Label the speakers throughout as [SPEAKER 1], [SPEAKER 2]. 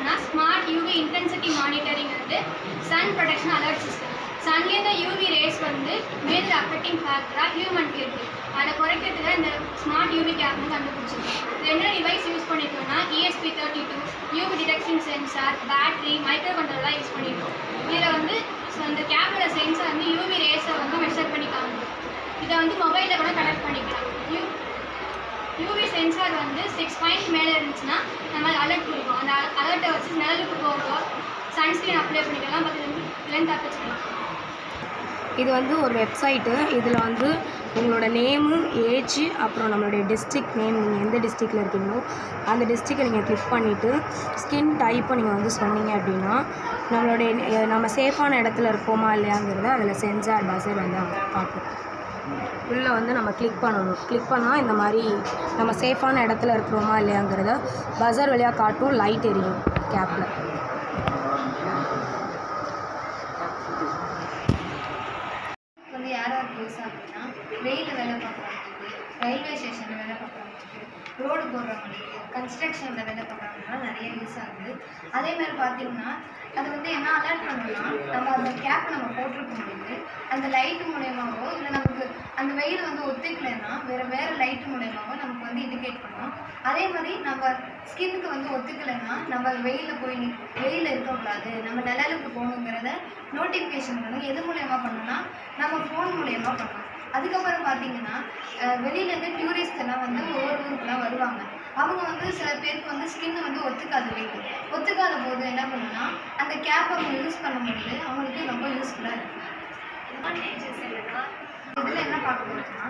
[SPEAKER 1] என்னன்னா smart UV intensity monitoring வந்து sun protection alert system. சன்லேருந்து யூவி ரேஸ் வந்து மேஜர் அஃபெக்டிங் ஃபேக்டராக ஹியூமனுக்கு இருக்குது. அதை குறைக்கிறதுக்கு இந்த ஸ்மார்ட் யூவி கேப்னு கண்டுபிடிச்சிருக்கோம். இது என்ன டிவைஸ் யூஸ் பண்ணியிருக்கோம்னா ESP32 UV detection sensor, battery, micro கண்ட்ரோலாம் யூஸ் பண்ணியிருக்கோம். இதில் வந்து இந்த கேமரா சென்சார் வந்து யூவி ரேஸை வந்து மெஷர் பண்ணி காமிக்கும். இதை வந்து மொபைலில் கூட கனெக்ட் பண்ணிக்கலாம். யூவி சென்சார் வந்து 6 பாயிண்ட் மேலே இருந்துச்சுன்னா நம்ம அலர்ட் கொடுக்கும். அந்த அலர்ட்டை வச்சு நிழலுக்கு போகிறதோ சன்ஸ்க்ரீன் அப்ளை பண்ணிக்கலாம். பட் இதுலேருந்து தப்பிச்சுக்கலாம்.
[SPEAKER 2] இது வந்து ஒரு வெப்சைட்டு. இதில் வந்து உங்களோட நேமு, ஏஜ், அப்புறம் நம்மளுடைய டிஸ்ட்ரிக்ட் நேம், நீங்கள் எந்த டிஸ்ட்ரிக்டில் இருக்கீங்களோ அந்த டிஸ்ட்ரிக்டை நீங்கள் கிளிக் பண்ணிவிட்டு ஸ்கின் டைப்பை நீங்கள் வந்து சொன்னீங்க அப்படின்னா நம்ம சேஃபான இடத்துல இருக்கோமா இல்லையாங்கிறத அதில் சென்சார் பஸர் வந்து காட்டும். உள்ளே வந்து நம்ம கிளிக் பண்ணணும். கிளிக் பண்ணால் இந்த மாதிரி நம்ம சேஃபான இடத்துல இருக்கிறோமா இல்லையாங்கிறத பஸர் வழியாக காட்டும். லைட் எரியும் கேப்பில்.
[SPEAKER 3] வந்து யாராவது யூஸ் ஆகுதுன்னா வெயிலில் வேலை பார்க்குறவங்களுக்கு, ரயில்வே ஸ்டேஷனில் வேலை பார்க்குறவங்களுக்கு, ரோடு போடுறவங்களுக்கு, கன்ஸ்ட்ரக்ஷனில் வேலை பார்க்குறவங்கலாம் நிறைய யூஸ் ஆகுது. அதேமாதிரி பார்த்திங்கன்னா அது வந்து என்ன அலர்ட் பண்ணணும்னா நம்ம அந்த கேப் நம்ம போட்டிருக்க முடியுது. அந்த லைட்டு மூலயமாவோ இல்லை நமக்கு அந்த வெயில் வந்து ஒத்துக்கலைன்னா வேறு லைட்டு மூலயமாவோ நமக்கு வந்து இண்டிகேட் பண்ணணும். அதே மாதிரி நம்ம ஸ்கின்னுக்கு வந்து ஒத்துக்கலைன்னா நம்ம வெயிலில் இருக்கக்கூடாது, நம்ம நிழலுக்கு போகணுங்கிறத நோட்டிஃபிகேஷன் பண்ணணும். எது மூலயமா பண்ணணும்னா நம்ம ஃபோன் மூலயமா பண்ணணும். அதுக்கப்புறம் பார்த்திங்கன்னா வெளியிலேருந்து டூரிஸ்ட் எல்லாம் வந்து ஒவ்வொரு ஊருக்குலாம் வருவாங்க. அவங்க வந்து சில பேருக்கு வந்து ஸ்கின்னு வந்து ஒத்துக்காத போது என்ன பண்ணணும்னா அந்த கேப் அவங்க யூஸ் பண்ணும்போது அவங்களுக்கு ரொம்ப யூஸ்ஃபுல்லாக இருக்கும். அட்வான்டேஜஸ் என்னன்னா இதில் என்ன பார்க்க போகிறோம்னா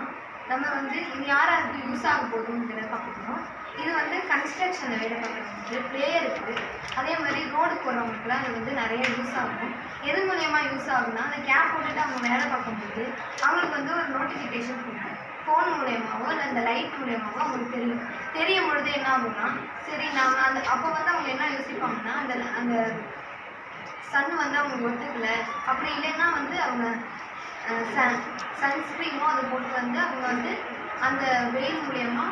[SPEAKER 3] நம்ம வந்து இது யாராருக்கு யூஸ் ஆக போகுதுங்கிறத பார்க்கணும். இது வந்து கன்ஸ்ட்ரக்ஷனில் வேலை பார்க்குறவங்களுக்கு, பிளேயருக்கு, அதே மாதிரி ரோடு போகிறவங்களுக்குலாம் இது வந்து நிறைய யூஸ் ஆகும். எது மூலயமா யூஸ் ஆகுனா அந்த கேப் போட்டுட்டு அவங்க வேலை பார்க்கும்போது அவங்களுக்கு வந்து ஒரு நோட்டிஃபிகேஷன் கொடுக்கும். ஃபோன் மூலயமாவோ இல்லை அந்த லைட் மூலயமாவோ அவங்களுக்கு தெரியும் பொழுது என்ன ஆகும்னா சரி நான் அப்போ வந்து அவங்க என்ன யோசிப்பாங்கன்னா அந்த சன் வந்து அவங்க ஒத்துக்கல, அப்படி இல்லைன்னா வந்து அவங்க சன்ஸ்க்ரீனோ அதை போட்டு வந்து அவங்க வந்து அந்த வெயில் மூலயமா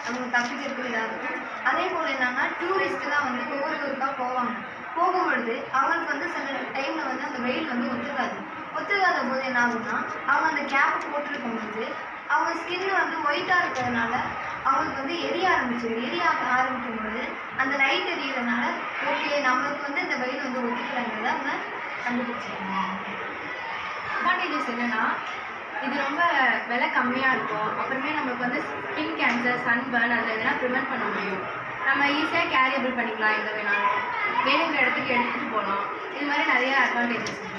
[SPEAKER 3] அவங்க தப்பிக்கிறதுக்கு இதாக இருக்கும். அதே போல் என்னன்னா டூரிஸ்ட்டுலாம் வந்து ஒவ்வொரு ஊருக்காக போகும்பொழுது அவங்களுக்கு வந்து சில டைமில் வந்து அந்த வெயில் வந்து ஒத்துக்காத போது என்ன ஆகும்னா அவங்க அந்த கேப்பை போட்டிருக்கும் பொழுது அவங்க ஸ்கின் வந்து ஒயிட்டாக இருக்கிறதுனால அவங்களுக்கு வந்து எரிய ஆரம்பிக்கும் பொழுது அந்த லைட் எரியறதுனால ஓகே நம்மளுக்கு வந்து இந்த வெயில் வந்து ஒத்துக்கலைங்கிறத அவங்க கண்டுபிடிச்சிருக்காங்க.
[SPEAKER 4] அட்வான்டேஜஸ் என்னென்னா இது ரொம்ப விலை கம்மியாக இருக்கும். அப்புறமே நம்மளுக்கு வந்து ஸ்கின் கேன்சர், சன்பர்ன் அதில் எதனா ப்ரிவென்ட் பண்ண முடியும். நம்ம ஈஸியாக கேரியபிள் பண்ணிக்கலாம், எங்கே வேணாலும் வேணுங்கிற இடத்துக்கு எடுத்துகிட்டு போகலாம். இது மாதிரி நிறைய அட்வான்டேஜஸ் இருக்குது.